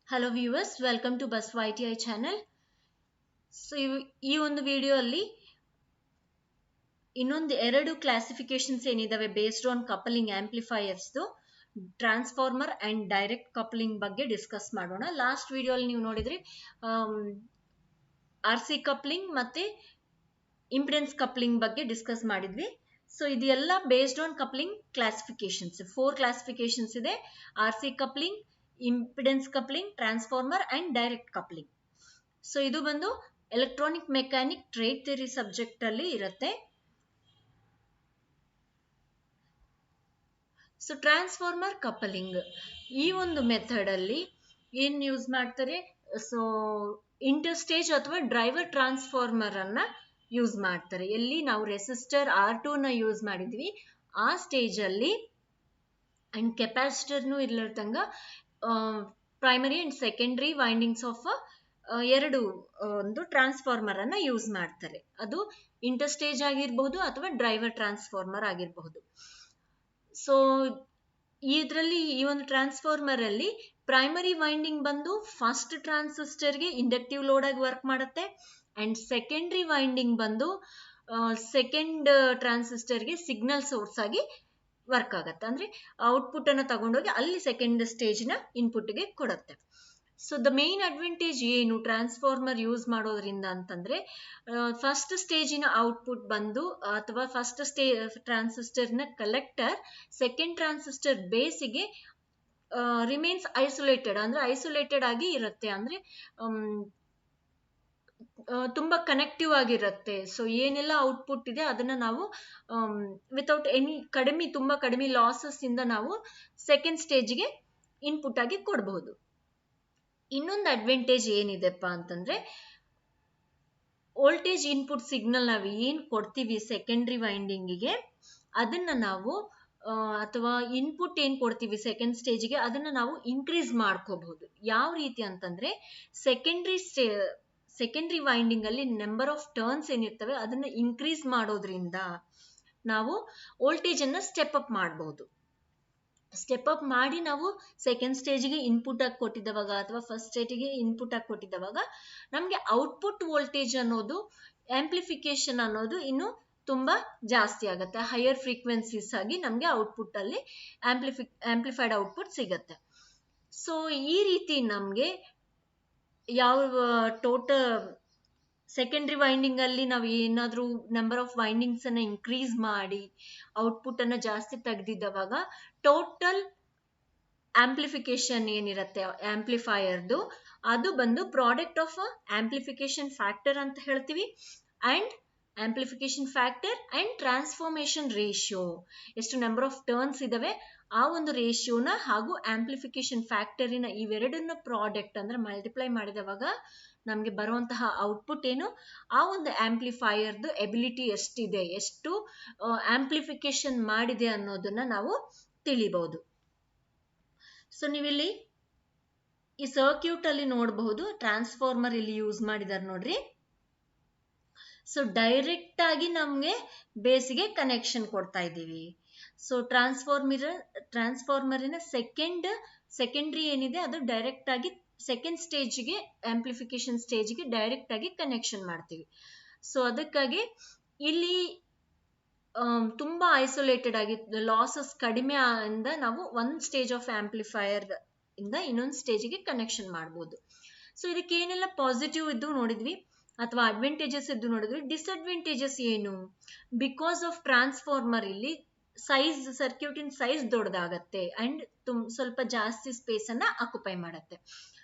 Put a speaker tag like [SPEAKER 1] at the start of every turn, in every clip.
[SPEAKER 1] Hello viewers, welcome to Bus YTI channel. So ಈ ಒಂದು video ಅಲ್ಲಿ ಇನ್ನೊಂದು ಎರಡು ಕ್ಲಾಸಿಫಿಕೇಶನ್ಸ್ ಏನಿದಾವೆ based on coupling amplifiers transformer and direct coupling ಬಗ್ಗೆ ಡಿಸ್ಕಸ್ ಮಾಡೋಣ. ಲಾಸ್ಟ್ ವಿಡಿಯೋ ಅಲ್ಲಿ ನೀವು ನೋಡಿದ್ರಿ RC ಕಪ್ಲಿಂಗ್ ಮತ್ತೆ ಇಂಪಿಡೆನ್ಸ್ ಕಪ್ಲಿಂಗ್ ಬಗ್ಗೆ ಡಿಸ್ಕಸ್ ಮಾಡಿದ್ವಿ. ಸೊ ಇದೆಲ್ಲ based on coupling classifications. 4 classifications ಇದೆ: RC coupling, impedance coupling, transformer and direct coupling. So ಇದು ಬಂದು electronic mechanic trade theory subject ಅಲ್ಲಿ ಇರುತ್ತೆ. ಸೊ ಟ್ರಾನ್ಸ್ಫಾರ್ಮರ್ ಕಪಲಿಂಗ್ ಈ ಒಂದು ಮೆಥಡ್ ಅಲ್ಲಿ ಏನ್ ಯೂಸ್ ಮಾಡ್ತಾರೆ? ಸೊ ಇಂಟರ್ ಸ್ಟೇಜ್ ಅಥವಾ ಡ್ರೈವರ್ ಟ್ರಾನ್ಸ್ಫಾರ್ಮರ್ ಅನ್ನ ಯೂಸ್ ಮಾಡ್ತಾರೆ. ಎಲ್ಲಿ ನಾವು ರೆಸಿಸ್ಟರ್ R2 ನ ಯೂಸ್ ಮಾಡಿದ್ವಿ ಆ ಸ್ಟೇಜ್ ಅಲ್ಲಿ ಅಂಡ್ ಕೆಪಾಸಿಟರ್ನು ಇರ್ಲಂಗ primary and secondary windings of ಎರಡು ಒಂದು ಟ್ರಾನ್ಸ್ಫಾರ್ಮರ್ ಅನ್ನ ಯೂಸ್ ಮಾಡ್ತಾರೆ. ಅದು ಇಂಟರ್ ಸ್ಟೇಜ್ ಆಗಿರಬಹುದು ಅಥವಾ ಡ್ರೈವರ್ ಟ್ರಾನ್ಸ್ಫಾರ್ಮರ್ ಆಗಿರಬಹುದು. ಸೊ ಇದರಲ್ಲಿ ಈ ಒಂದು ಟ್ರಾನ್ಸ್ಫಾರ್ಮರ್ ಅಲ್ಲಿ ಪ್ರೈಮರಿ ವೈಂಡಿಂಗ್ ಬಂದು ಫಸ್ಟ್ ಟ್ರಾನ್ಸಿಸ್ಟರ್ಗೆ ಇಂಡಕ್ಟಿವ್ ಲೋಡ್ ಆಗಿ ವರ್ಕ್ ಮಾಡುತ್ತೆ ಅಂಡ್ ಸೆಕೆಂಡರಿ ವೈಂಡಿಂಗ್ ಬಂದು ಸೆಕೆಂಡ್ ಟ್ರಾನ್ಸಿಸ್ಟರ್ಗೆ ಸಿಗ್ನಲ್ ಸೋರ್ಸ್ ಆಗಿ ವರ್ಕ್ ಆಗುತ್ತೆ. ಅಂದ್ರೆ ಔಟ್ಪುಟ್ ಅನ್ನು ತಗೊಂಡೋಗಿ ಅಲ್ಲಿ ಸೆಕೆಂಡ್ ಸ್ಟೇಜ್ ನ ಇನ್ಪುಟ್ ಗೆ ಕೊಡುತ್ತೆ. ಸೊ ದ ಮೇನ್ ಅಡ್ವಾಂಟೇಜ್ ಏನು ಟ್ರಾನ್ಸ್ಫಾರ್ಮರ್ ಯೂಸ್ ಮಾಡೋದ್ರಿಂದ ಅಂತಂದ್ರೆ, ಫಸ್ಟ್ ಸ್ಟೇಜಿನ ಔಟ್ಪುಟ್ ಬಂದು ಅಥವಾ ಫಸ್ಟ್ ಟ್ರಾನ್ಸಿಸ್ಟರ್ ನ ಕಲೆಕ್ಟರ್ ಸೆಕೆಂಡ್ ಟ್ರಾನ್ಸಿಸ್ಟರ್ ಬೇಸಿಗೆ ರಿಮೇನ್ಸ್ ಐಸೋಲೇಟೆಡ್, ಅಂದ್ರೆ ಐಸೋಲೇಟೆಡ್ ಆಗಿ ಇರುತ್ತೆ. ಅಂದ್ರೆ ತುಂಬಾ ಕನೆಕ್ಟಿವ್ ಆಗಿರುತ್ತೆ. ಸೊ ಏನೆಲ್ಲ ಔಟ್ಪುಟ್ ಇದೆ ಅದನ್ನ ನಾವು ವಿತೌಟ್ ಎನಿ ತುಂಬಾ ಕಡಿಮೆ ಲಾಸಸ್ ಇಂದ ನಾವು ಸೆಕೆಂಡ್ ಸ್ಟೇಜ್ಗೆ ಇನ್ಪುಟ್ ಆಗಿ ಕೊಡಬಹುದು. ಇನ್ನೊಂದು ಅಡ್ವಾಂಟೇಜ್ ಏನಿದೆಪ್ಪ ಅಂತಂದ್ರೆ, ವೋಲ್ಟೇಜ್ ಇನ್ಪುಟ್ ಸಿಗ್ನಲ್ ನಾವು ಏನ್ ಕೊಡ್ತೀವಿ ಸೆಕೆಂಡರಿ ವೈಂಡಿಂಗಿಗೆ ಅದನ್ನ ನಾವು ಅಥವಾ ಇನ್ಪುಟ್ ಏನ್ ಕೊಡ್ತೀವಿ ಸೆಕೆಂಡ್ ಸ್ಟೇಜ್ಗೆ ಅದನ್ನ ನಾವು ಇನ್ಕ್ರೀಸ್ ಮಾಡ್ಕೋಬಹುದು. ಯಾವ ರೀತಿ ಅಂತಂದ್ರೆ, ಸೆಕೆಂಡರಿ ವೈಂಡಿಂಗ್ ಅಲ್ಲಿ ನಂಬರ್ ಆಫ್ ಟರ್ನ್ಸ್ ಏನಿರ್ತವೆ ಅದನ್ನ ಇನ್ಕ್ರೀಸ್ ಮಾಡೋದ್ರಿಂದ ನಾವು ವೋಲ್ಟೇಜ್ ಅನ್ನ ಸ್ಟೆಪ್ ಅಪ್ ಮಾಡಬಹುದು. ಸ್ಟೆಪ್ ಅಪ್ ಮಾಡಿ ನಾವು ಸೆಕೆಂಡ್ ಸ್ಟೇಜ್ಗೆ ಇನ್ಪುಟ್ ಆಗಿ ಕೊಟ್ಟಿದ್ದವಾಗ ಅಥವಾ ಫಸ್ಟ್ ಸ್ಟೇಜ್ಗೆ ಇನ್ಪುಟ್ ಆಗಿ ಕೊಟ್ಟಿದ್ದವಾಗ ನಮ್ಗೆ ಔಟ್ಪುಟ್ ವೋಲ್ಟೇಜ್ ಅನ್ನೋದು, ಆಂಪ್ಲಿಫಿಕೇಶನ್ ಅನ್ನೋದು ಇನ್ನು ತುಂಬಾ ಜಾಸ್ತಿ ಆಗುತ್ತೆ. ಹೈಯರ್ ಫ್ರೀಕ್ವೆನ್ಸೀಸ್ ಆಗಿ ನಮ್ಗೆ ಔಟ್ಪುಟ್ ಅಲ್ಲಿ ಆಂಪ್ಲಿಫೈಡ್ ಔಟ್ಪುಟ್ ಸಿಗತ್ತೆ. ಸೊ ಈ ರೀತಿ ನಮ್ಗೆ ಯಾವ ಟೋಟಲ್ ಸೆಕೆಂಡರಿ ವೈಂಡಿಂಗ್ ಅಲ್ಲಿ ನಾವು ಏನಾದ್ರೂ ನಂಬರ್ ಆಫ್ ವೈಂಡಿಂಗ್ಸ್ ಅನ್ನ ಇನ್ಕ್ರೀಸ್ ಮಾಡಿ ಔಟ್ಪುಟ್ ಅನ್ನ ಜಾಸ್ತಿ ತೆಗೆದಿದ್ದವಾಗ ಟೋಟಲ್ ಆಂಪ್ಲಿಫಿಕೇಶನ್ ಏನಿರುತ್ತೆ ಆಂಪ್ಲಿಫೈಯರ್ದು ಅದು ಬಂದು ಪ್ರಾಡಕ್ಟ್ ಆಫ್ ಆಂಪ್ಲಿಫಿಕೇಶನ್ ಫ್ಯಾಕ್ಟರ್ ಅಂತ ಹೇಳ್ತೀವಿ. And amplification factor and transformation ratio, ಎಷ್ಟು ನಂಬರ್ ಆಫ್ ಟರ್ನ್ಸ್ ಇದಾವೆ ಆ ಒಂದು ರೇಷಿಯೋನ ಹಾಗೂ ಆಂಪ್ಲಿಫಿಕೇಶನ್ ಫ್ಯಾಕ್ಟರಿನ ಇವೆರಡನ್ನ ಪ್ರಾಡಕ್ಟ್ ಅಂದ್ರೆ ಮಲ್ಟಿಪ್ಲೈ ಮಾಡಿದವಾಗ ನಮ್ಗೆ ಬರುವಂತಹ ಔಟ್ಪುಟ್ ಏನು, ಆ ಒಂದು ಆಂಪ್ಲಿಫೈಯರ್ದು ಎಬಿಲಿಟಿ ಎಷ್ಟಿದೆ, ಎಷ್ಟು ಆಂಪ್ಲಿಫಿಕೇಶನ್ ಮಾಡಿದೆ ಅನ್ನೋದನ್ನ ನಾವು ತಿಳಿಬಹುದು. ಸೊ ನೀವಿಲ್ಲಿ ಈ ಸರ್ಕ್ಯೂಟ್ ಅಲ್ಲಿ ನೋಡಬಹುದು, ಟ್ರಾನ್ಸ್ಫಾರ್ಮರ್ ಇಲ್ಲಿ ಯೂಸ್ ಮಾಡಿದಾರೆ ನೋಡ್ರಿ. ಸೊ ಡೈರೆಕ್ಟ್ ಆಗಿ ನಮ್ಗೆ ಬೇಸಿಗೆ ಕನೆಕ್ಷನ್ ಕೊಡ್ತಾ ಇದ್ದೀವಿ. ಸೊ ಟ್ರಾನ್ಸ್ಫಾರ್ಮರಿನ ಸೆಕೆಂಡರಿ ಏನಿದೆ ಅದು ಡೈರೆಕ್ಟ್ ಆಗಿ ಸೆಕೆಂಡ್ ಸ್ಟೇಜ್ಗೆ ಆಂಪ್ಲಿಫಿಕೇಶನ್ ಸ್ಟೇಜ್ಗೆ ಡೈರೆಕ್ಟ್ ಆಗಿ ಕನೆಕ್ಷನ್ ಮಾಡ್ತೀವಿ. ಸೊ ಅದಕ್ಕಾಗಿ ಇಲ್ಲಿ ತುಂಬಾ ಐಸೋಲೇಟೆಡ್ ಆಗಿ ಲಾಸಸ್ ಕಡಿಮೆ ಇಂದ ನಾವು ಒಂದ್ ಸ್ಟೇಜ್ ಆಫ್ ಆಂಪ್ಲಿಫೈಯರ್ ಇಂದ ಇನ್ನೊಂದು ಸ್ಟೇಜ್ಗೆ ಕನೆಕ್ಷನ್ ಮಾಡ್ಬೋದು. ಸೊ ಇದಕ್ಕೆ ಏನೆಲ್ಲ ಪಾಸಿಟಿವ್ ಇದ್ದು ನೋಡಿದ್ವಿ ಅಥವಾ ಅಡ್ವಾಂಟೇಜಸ್ ಇದ್ದು ನೋಡಿದ್ವಿ. ಡಿಸ್ಅಡ್ವಾಂಟೇಜಸ್ ಏನು? ಬಿಕಾಸ್ ಆಫ್ ಟ್ರಾನ್ಸ್ಫಾರ್ಮರ್ ಇಲ್ಲಿ ಸರ್ಕ್ಯೂಟಿನ ಸೈಜ್ ದೊಡ್ಡದಾಗತ್ತೆ ಅಂಡ್ ಸ್ವಲ್ಪ ಜಾಸ್ತಿ ಸ್ಪೇಸ್ ಅನ್ನ ಆಕ್ಯುಪೈ ಮಾಡತ್ತೆ.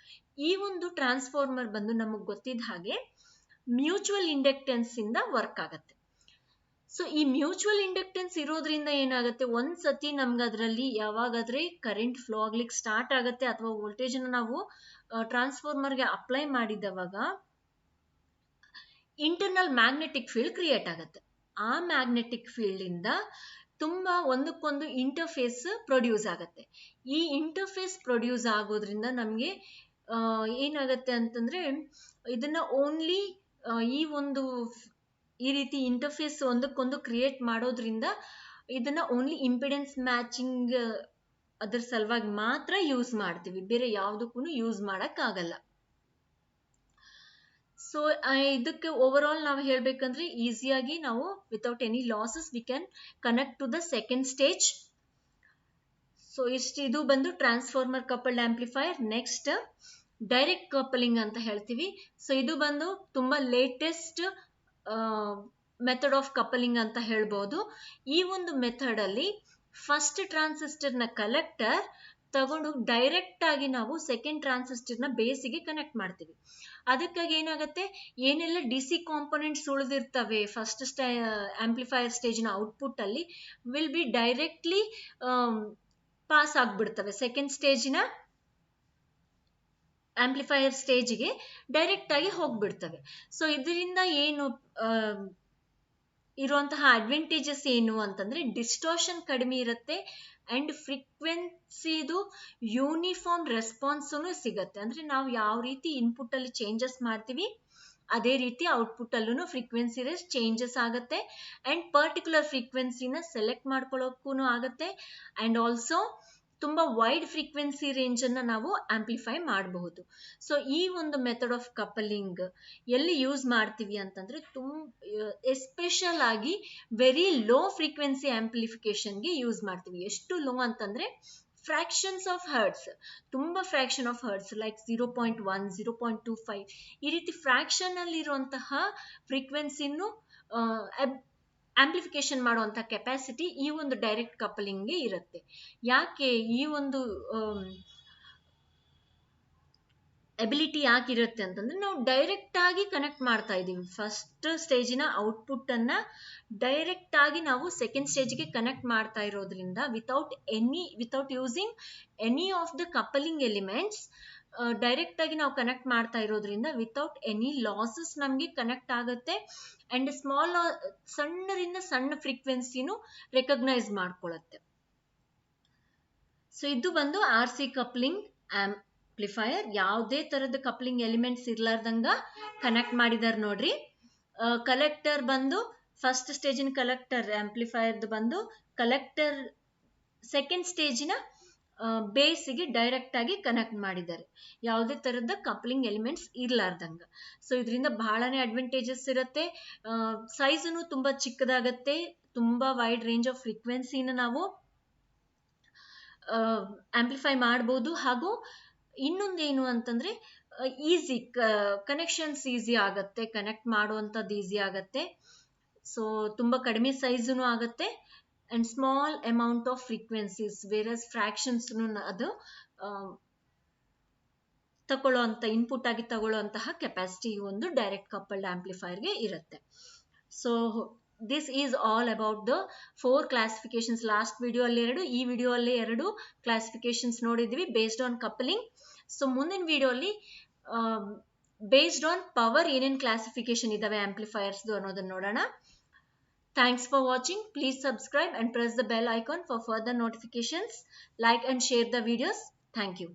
[SPEAKER 1] ಈ ಒಂದು ಟ್ರಾನ್ಸ್ಫಾರ್ಮರ್ ಬಂದು ನಮಗ್ ಗೊತ್ತಿದ್ದ ಹಾಗೆ ಮ್ಯೂಚುವಲ್ ಇಂಡಕ್ಟೆನ್ಸ್ ಇಂದ ವರ್ಕ್ ಆಗತ್ತೆ. ಸೊ ಈ ಮ್ಯೂಚುವಲ್ ಇಂಡಕ್ಟೆನ್ಸ್ ಇರೋದ್ರಿಂದ ಏನಾಗುತ್ತೆ, ಒಂದ್ಸತಿ ನಮ್ಗೆ ಅದರಲ್ಲಿ ಯಾವಾಗಾದ್ರೆ ಕರೆಂಟ್ ಫ್ಲೋ ಆಗ್ಲಿಕ್ಕೆ ಸ್ಟಾರ್ಟ್ ಆಗತ್ತೆ ಅಥವಾ ವೋಲ್ಟೇಜ್ ಅನ್ನ ನಾವು ಟ್ರಾನ್ಸ್ಫಾರ್ಮರ್ಗೆ ಅಪ್ಲೈ ಮಾಡಿದವಾಗ ಇಂಟರ್ನಲ್ ಮ್ಯಾಗ್ನೆಟಿಕ್ ಫೀಲ್ಡ್ ಕ್ರಿಯೇಟ್ ಆಗತ್ತೆ. ಆ ಮ್ಯಾಗ್ನೆಟಿಕ್ ಫೀಲ್ಡ್ ಇಂದ ತುಂಬಾ ಒಂದಕ್ಕೊಂದು ಇಂಟರ್ಫೇಸ್ ಪ್ರೊಡ್ಯೂಸ್ ಆಗತ್ತೆ. ಈ ಇಂಟರ್ಫೇಸ್ ಪ್ರೊಡ್ಯೂಸ್ ಆಗೋದ್ರಿಂದ ನಮ್ಗೆ ಏನಾಗತ್ತೆ ಅಂತಂದ್ರೆ, ಇದನ್ನ ಓನ್ಲಿ ಈ ರೀತಿ ಇಂಟರ್ಫೇಸ್ ಒಂದಕ್ಕೊಂದು ಕ್ರಿಯೇಟ್ ಮಾಡೋದ್ರಿಂದ ಇದನ್ನ ಓನ್ಲಿ ಇಂಪಿಡೆನ್ಸ್ ಮ್ಯಾಚಿಂಗ್ ಅದರ ಸಲುವಾಗಿ ಮಾತ್ರ ಯೂಸ್ ಮಾಡ್ತೀವಿ, ಬೇರೆ ಯಾವುದಕ್ಕೂ ಯೂಸ್ ಮಾಡೋಕ್ಕಾಗಲ್ಲ. ಸೊ ಇದಕ್ಕೆ ಓವರ್ ಆಲ್ ನಾವು ಹೇಳ್ಬೇಕಂದ್ರೆ ಈಸಿಯಾಗಿ ನಾವು without any losses we can connect to the second stage. So ಇದು ಬಂದು transformer coupled amplifier. Next direct coupling ಅಂತ ಹೇಳ್ತೀವಿ. ಸೊ ಇದು ಬಂದು ತುಂಬಾ ಲೇಟೆಸ್ಟ್ ಮೆಥಡ್ ಆಫ್ ಕಪಲಿಂಗ್ ಅಂತ ಹೇಳ್ಬೋದು. ಈ ಒಂದು ಮೆಥಡ್ ಅಲ್ಲಿ ಫಸ್ಟ್ ಟ್ರಾನ್ಸಿಸ್ಟರ್ ನ ಕಲೆಕ್ಟರ್ ತಗೊಂಡು ಡೈರೆಕ್ಟ್ ಆಗಿ ನಾವು ಸೆಕೆಂಡ್ ಟ್ರಾನ್ಸಿಸ್ಟರ್ ನ ಬೇಸಿಗೆ ಕನೆಕ್ಟ್ ಮಾಡ್ತೀವಿ. ಅದಕ್ಕಾಗಿ ಏನಾಗುತ್ತೆ, ಏನೆಲ್ಲ ಡಿಸಿ ಕಾಂಪೊನೆಂಟ್ಸ್ ಉಳಿದಿರ್ತವೆ ಫಸ್ಟ್ ಆಂಪ್ಲಿಫೈಯರ್ ಸ್ಟೇಜ್ ನ ಔಟ್ಪುಟ್ ಅಲ್ಲಿ ವಿಲ್ ಬಿ ಡೈರೆಕ್ಟ್ಲಿ ಪಾಸ್ ಆಗ್ಬಿಡ್ತವೆ ಸೆಕೆಂಡ್ ಸ್ಟೇಜ್ ನ ಆಂಪ್ಲಿಫೈಯರ್ ಸ್ಟೇಜ್ಗೆ ಡೈರೆಕ್ಟ್ ಆಗಿ ಹೋಗ್ಬಿಡ್ತವೆ. ಸೊ ಇದರಿಂದ ಏನು ಇರುವಂತಹ ಅಡ್ವಾಂಟೇಜಸ್ ಏನು ಅಂತಂದ್ರೆ ಡಿಸ್ಟೋರ್ಷನ್ ಕಡಿಮೆ ಇರುತ್ತೆ ಅಂಡ್ ಫ್ರೀಕ್ವೆನ್ಸಿದು ಯೂನಿಫಾರ್ಮ್ ರೆಸ್ಪಾನ್ಸೂ ಸಿಗತ್ತೆ. ಅಂದ್ರೆ ನಾವು ಯಾವ ರೀತಿ ಇನ್ಪುಟ್ ಅಲ್ಲಿ ಚೇಂಜಸ್ ಮಾಡ್ತೀವಿ ಅದೇ ರೀತಿ ಔಟ್ಪುಟ್ ಅಲ್ಲೂ ಫ್ರೀಕ್ವೆನ್ಸಿ ಚೇಂಜಸ್ ಆಗುತ್ತೆ ಅಂಡ್ ಪರ್ಟಿಕ್ಯುಲರ್ ಫ್ರೀಕ್ವೆನ್ಸಿನ ಸೆಲೆಕ್ಟ್ ಮಾಡ್ಕೊಳ್ಳೋಕ್ಕೂ ಆಗುತ್ತೆ ಅಂಡ್ ಆಲ್ಸೋ ತುಂಬಾ ವೈಡ್ ಫ್ರೀಕ್ವೆನ್ಸಿ ರೇಂಜ್ ಅನ್ನ ನಾವು ಆಂಪ್ಲಿಫೈ ಮಾಡಬಹುದು. ಸೊ ಈ ಒಂದು ಮೆಥಡ್ ಆಫ್ ಕಪಲಿಂಗ್ ಎಲ್ಲಿ ಯೂಸ್ ಮಾಡ್ತೀವಿ ಅಂತಂದ್ರೆ ಎಸ್ಪೆಷಲ್ ಆಗಿ ವೆರಿ ಲೋ ಫ್ರೀಕ್ವೆನ್ಸಿ ಆಂಪ್ಲಿಫಿಕೇಶನ್ಗೆ ಯೂಸ್ ಮಾಡ್ತೀವಿ. ಎಷ್ಟು ಲೋ ಅಂತಂದ್ರೆ ಫ್ರಾಕ್ಷನ್ಸ್ ಆಫ್ ಹರ್ಟ್ಸ್, ತುಂಬಾ ಫ್ರಾಕ್ಷನ್ ಆಫ್ ಹರ್ಟ್ಸ್ ಲೈಕ್ 0.1 0.25 ಈ ರೀತಿ ಫ್ರಾಕ್ಷನ್ ಅಲ್ಲಿ ಇರುವಂತಹ ಫ್ರೀಕ್ವೆನ್ಸಿನೂ ಆಂಪ್ಲಿಫಿಕೇಶನ್ ಮಾಡುವಂತ ಕೆಪಾಸಿಟಿ ಈ ಒಂದು ಡೈರೆಕ್ಟ್ ಕಪಲಿಂಗ್ಗೆ ಇರುತ್ತೆ. ಯಾಕೆ ಈ ಒಂದು ಎಬಿಲಿಟಿ ಯಾಕಿರುತ್ತೆ ಅಂತಂದ್ರೆ ನಾವು ಡೈರೆಕ್ಟ್ ಆಗಿ ಕನೆಕ್ಟ್ ಮಾಡ್ತಾ ಇದೀವಿ. ಫಸ್ಟ್ ಸ್ಟೇಜಿನ ಔಟ್ಪುಟ್ ಅನ್ನ ಡೈರೆಕ್ಟ್ ಆಗಿ ನಾವು ಸೆಕೆಂಡ್ ಸ್ಟೇಜ್ಗೆ ಕನೆಕ್ಟ್ ಮಾಡ್ತಾ ಇರೋದ್ರಿಂದ without using any of the coupling elements direct ಆಗಿ ನಾವು ಕನೆಕ್ಟ್ ಮಾಡ್ತಾ ಇರೋದ್ರಿಂದ ವಿತೌಟ್ ಎನಿ ಲಾಸಸ್ ನಮ್ಗೆ ಕನೆಕ್ಟ್ ಆಗುತ್ತೆ ಅಂಡ್ ಸಣ್ಣರಿಂದ ಸಣ್ಣ ಫ್ರೀಕ್ವೆನ್ಸಿನೂ ರೆಕಗ್ನೈಸ್ ಮಾಡ್ಕೊಳ್ಳುತ್ತೆ. ಸೊ ಇದು ಬಂದು RC ಕಪ್ಲಿಂಗ್ ಆಂಪ್ಲಿಫೈಯರ್. ಯಾವುದೇ ತರದ ಕಪ್ಲಿಂಗ್ ಎಲಿಮೆಂಟ್ಸ್ ಇರ್ಲಾರ್ದಂಗ ಕನೆಕ್ಟ್ ಮಾಡಿದಾರೆ ನೋಡ್ರಿ. ಕಲೆಕ್ಟರ್ ಬಂದು ಫಸ್ಟ್ ಸ್ಟೇಜಿನ ಕಲೆಕ್ಟರ್ ಆಂಪ್ಲಿಫೈಯರ್ ಬಂದು ಕಲೆಕ್ಟರ್ ಸೆಕೆಂಡ್ ಸ್ಟೇಜಿನ ಬೇಸಿಗೆ ಡೈರೆಕ್ಟ್ ಆಗಿ ಕನೆಕ್ಟ್ ಮಾಡಿದ್ದಾರೆ, ಯಾವುದೇ ತರದ ಕಪ್ಲಿಂಗ್ ಎಲಿಮೆಂಟ್ಸ್ ಇರ್ಲಾರ್ದಂಗ. ಸೊ ಇದರಿಂದ ಬಹಳನೇ ಅಡ್ವಾಂಟೇಜಸ್ ಇರುತ್ತೆ. ಸೈಜನು ತುಂಬಾ ಚಿಕ್ಕದಾಗತ್ತೆ, ತುಂಬಾ ವೈಡ್ ರೇಂಜ್ ಆಫ್ ಫ್ರೀಕ್ವೆನ್ಸಿನ ನಾವು ಆಂಪ್ಲಿಫೈ ಮಾಡಬಹುದು. ಹಾಗೂ ಇನ್ನೊಂದೇನು ಅಂತಂದ್ರೆ ಈಸಿ ಕನೆಕ್ಷನ್ಸ್ ಈಸಿ ಆಗತ್ತೆ, ಕನೆಕ್ಟ್ ಮಾಡುವಂಥದ್ದು ಈಸಿ ಆಗತ್ತೆ. ಸೊ ತುಂಬಾ ಕಡಿಮೆ ಸೈಜುನು ಆಗತ್ತೆ and small amount of frequencies ವೇರಸ್ fractions ಅದು ತಗೊಳ್ಳುವಂತ ಇನ್ಪುಟ್ ಆಗಿ ತಗೊಳ್ಳುವಂತಹ ಕೆಪಾಸಿಟಿ ಒಂದು ಡೈರೆಕ್ಟ್ ಕಪಲ್ಡ್ ಆಂಪ್ಲಿಫೈರ್ಗೆ ಇರುತ್ತೆ. So this is all about the 4 classifications. Last video ಅಲ್ಲಿ 2, ಈ ವಿಡಿಯೋ ಅಲ್ಲಿ 2 ಕ್ಲಾಸಿಫಿಕೇಶನ್ಸ್ ನೋಡಿದ್ವಿ ಬೇಸ್ಡ್ ಆನ್ ಕಪಲಿಂಗ್. ಸೊ ಮುಂದಿನ ವಿಡಿಯೋ ಅಲ್ಲಿ ಬೇಸ್ಡ್ ಆನ್ ಪವರ್ ಏನೇನ್ ಕ್ಲಾಸಿಫಿಕೇಶನ್ ಇದಾವೆ ಆಂಪ್ಲಿಫೈಯರ್ಸ್ ಅನ್ನೋದನ್ನ ನೋಡೋಣ. Thanks for watching. Please subscribe and press the bell icon for further notifications. Like and share the videos. Thank you.